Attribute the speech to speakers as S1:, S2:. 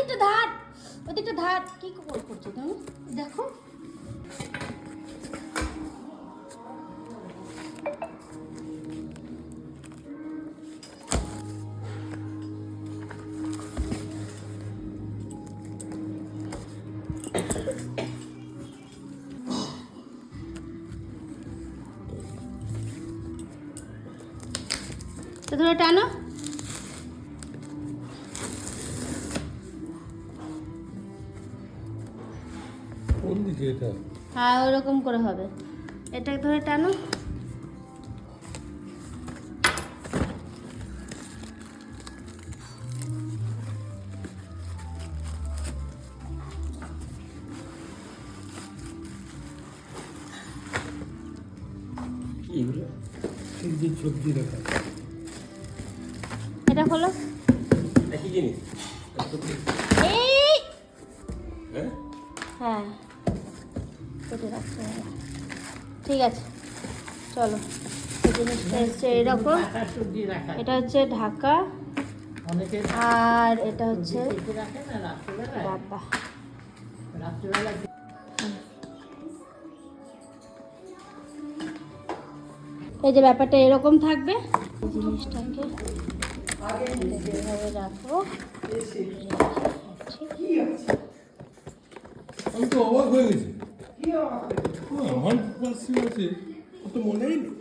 S1: ওদিকটা ধার, ওদিকটা ধার। কি করছো তুমি? দেখো তো ধরে টানো।
S2: কোন দিকে এটা?
S1: হ্যাঁ ওরকম করে হবে। এটা ধরে টানো।
S2: এগুলো এই যে সবজি রাখা
S1: এটা হলো
S2: একই জিনিস।
S1: এই
S2: হ্যাঁ
S1: হ্যাঁ কেটে রাখতে হবে। ঠিক আছে চলো। এই জিনিসটা এসছে এরকম। এটা হচ্ছে ঢাকা আর এটা হচ্ছে বাবা। এই যে ব্যাপারটা এরকম থাকবে। এই জিনিসটাকে এভাবে রাখবো।
S2: আমি তো অবাক হয়ে গেছি। আমার পাশে আছে তো মনেই নেই।